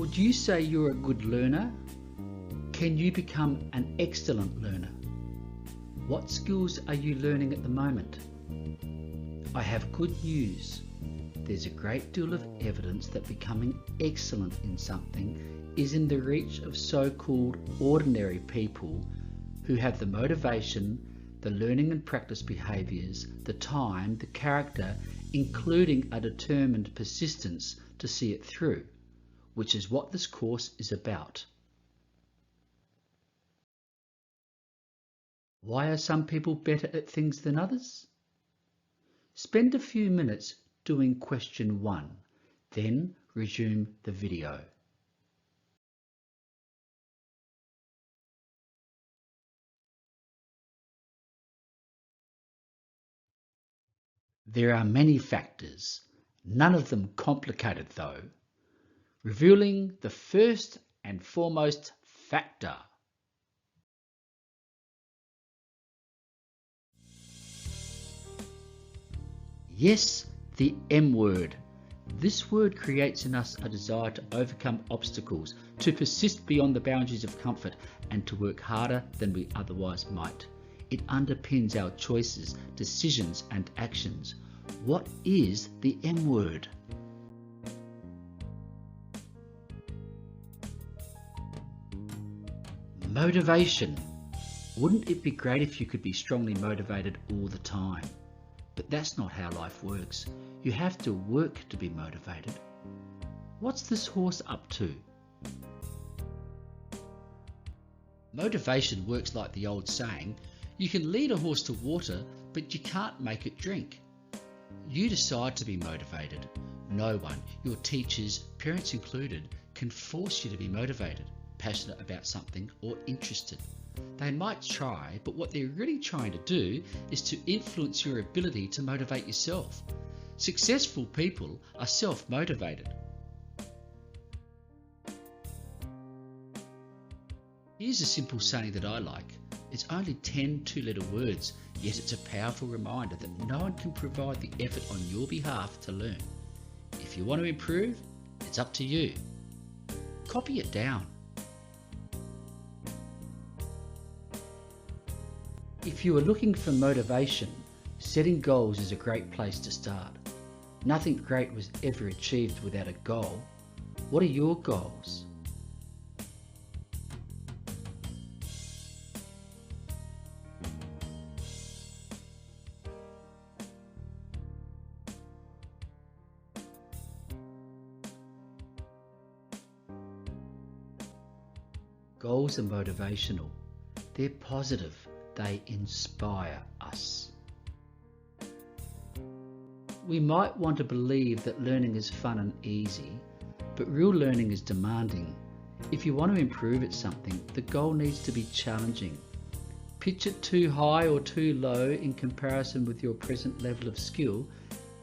Would you say you're a good learner? Can you become an excellent learner? What skills are you learning at the moment? I have good news. There's a great deal of evidence that becoming excellent in something is in the reach of so-called ordinary people who have the motivation, the learning and practice behaviours, the time, the character, including a determined persistence to see it through, which is what this course is about. Why are some people better at things than others? Spend a few minutes doing question 1, then resume the video. There are many factors, none of them complicated though, revealing the first and foremost factor. Yes, the M word. This word creates in us a desire to overcome obstacles, to persist beyond the boundaries of comfort, and to work harder than we otherwise might. It underpins our choices, decisions, and actions. What is the M word? Motivation. Wouldn't it be great if you could be strongly motivated all the time? But that's not how life works. You have to work to be motivated. What's this horse up to? Motivation works like the old saying, you can lead a horse to water, but you can't make it drink. You decide to be motivated. No one, your teachers, parents included, can force you to be motivated, passionate about something, or interested. They might try, but what they're really trying to do is to influence your ability to motivate yourself. Successful people are self-motivated. Here's a simple saying that I like. It's only 10 two-letter words, yet it's a powerful reminder that no one can provide the effort on your behalf to learn. If you want to improve, it's up to you. Copy it down. If you are looking for motivation, setting goals is a great place to start. Nothing great was ever achieved without a goal. What are your goals? Goals are motivational. They're positive. They inspire us. We might want to believe that learning is fun and easy, but real learning is demanding. If you want to improve at something, the goal needs to be challenging. Pitch it too high or too low in comparison with your present level of skill,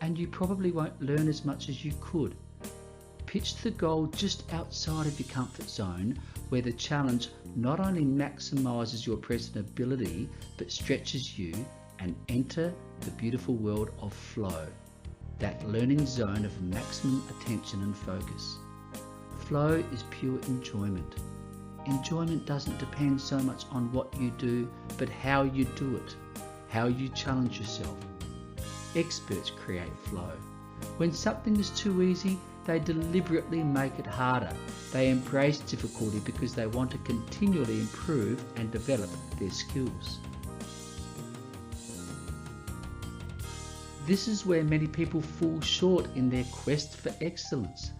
and you probably won't learn as much as you could. Pitch the goal just outside of your comfort zone, where the challenge not only maximises your present ability, but stretches you, and enter the beautiful world of flow, that learning zone of maximum attention and focus. Flow is pure enjoyment. Enjoyment doesn't depend so much on what you do, but how you do it, how you challenge yourself. Experts create flow. When something is too easy, they deliberately make it harder. They embrace difficulty because they want to continually improve and develop their skills. This is where many people fall short in their quest for excellence.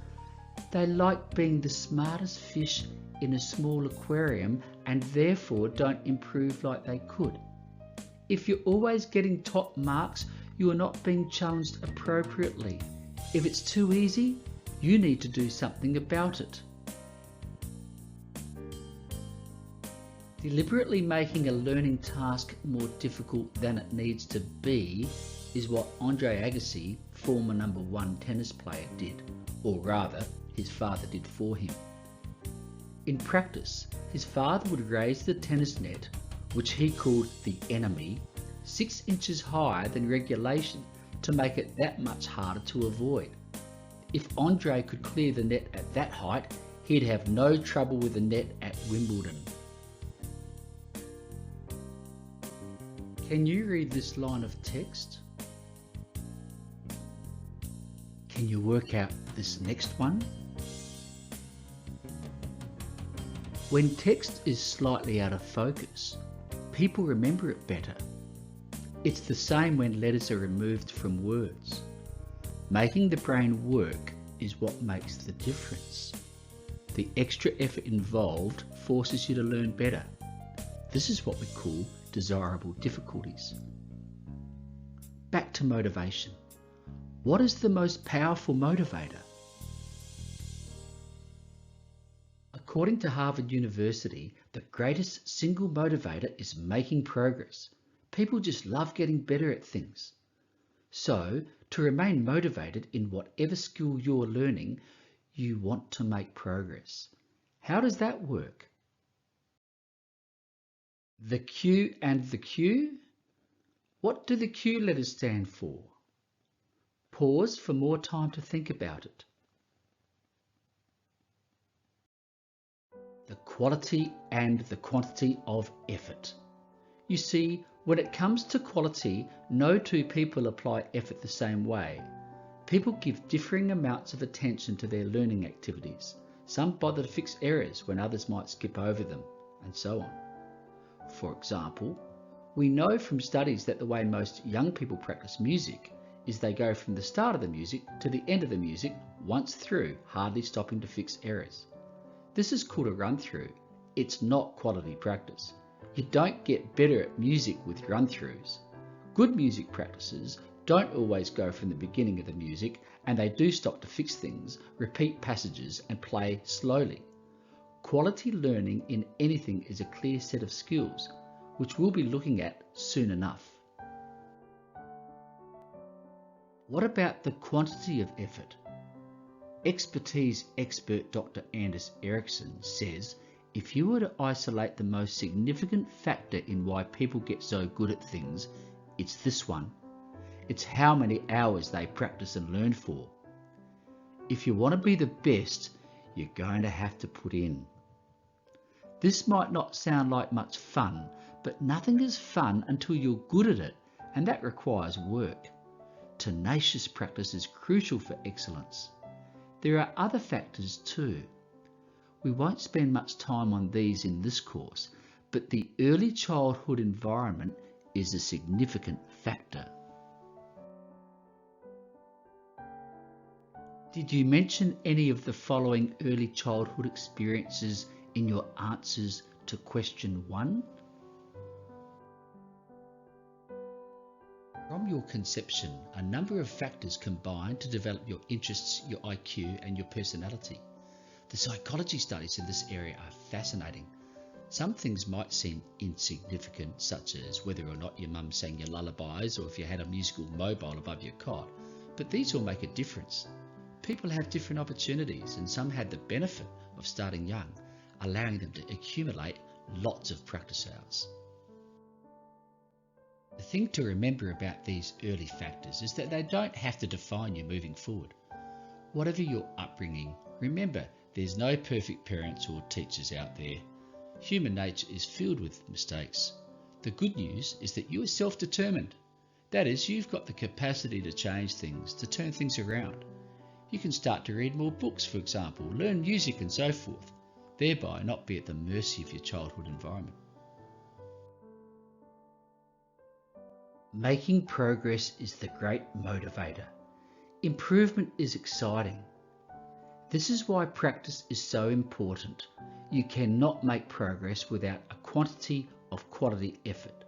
They like being the smartest fish in a small aquarium and therefore don't improve like they could. If you're always getting top marks, you are not being challenged appropriately. If it's too easy, you need to do something about it. Deliberately making a learning task more difficult than it needs to be is what Andre Agassi, former #1 tennis player, did, or rather, his father did for him. In practice, his father would raise the tennis net, which he called the enemy, 6 inches higher than regulation to make it that much harder to avoid. If Andre could clear the net at that height, he'd have no trouble with the net at Wimbledon. Can you read this line of text? Can you work out this next one? When text is slightly out of focus, people remember it better. It's the same when letters are removed from words. Making the brain work is what makes the difference. The extra effort involved forces you to learn better. This is what we call desirable difficulties. Back to motivation. What is the most powerful motivator? According to Harvard University, the greatest single motivator is making progress. People just love getting better at things. So, to remain motivated in whatever skill you're learning, you want to make progress. How does that work? The Q and the Q? What do the Q letters stand for? Pause for more time to think about it. The quality and the quantity of effort. You see, when it comes to quality, no two people apply effort the same way. People give differing amounts of attention to their learning activities. Some bother to fix errors when others might skip over them, and so on. For example, we know from studies that the way most young people practice music is they go from the start of the music to the end of the music once through, hardly stopping to fix errors. This is called a run-through. It's not quality practice. You don't get better at music with run-throughs. Good music practices don't always go from the beginning of the music, and they do stop to fix things, repeat passages and play slowly. Quality learning in anything is a clear set of skills, which we'll be looking at soon enough. What about the quantity of effort? Expertise expert Dr. Anders Ericsson says, if you were to isolate the most significant factor in why people get so good at things, it's this one. It's how many hours they practice and learn for. If you want to be the best, you're going to have to put in. This might not sound like much fun, but nothing is fun until you're good at it, and that requires work. Tenacious practice is crucial for excellence. There are other factors too. We won't spend much time on these in this course, but the early childhood environment is a significant factor. Did you mention any of the following early childhood experiences in your answers to question 1? From your conception, a number of factors combine to develop your interests, your IQ, and your personality. The psychology studies in this area are fascinating. Some things might seem insignificant, such as whether or not your mum sang your lullabies or if you had a musical mobile above your cot, but these all make a difference. People have different opportunities, and some had the benefit of starting young, allowing them to accumulate lots of practice hours. The thing to remember about these early factors is that they don't have to define you moving forward. Whatever your upbringing, remember there's no perfect parents or teachers out there. Human nature is filled with mistakes. The good news is that you are self-determined. That is, you've got the capacity to change things, to turn things around. You can start to read more books, for example, learn music and so forth, thereby not be at the mercy of your childhood environment. Making progress is the great motivator. Improvement is exciting. This is why practice is so important. You cannot make progress without a quantity of quality effort.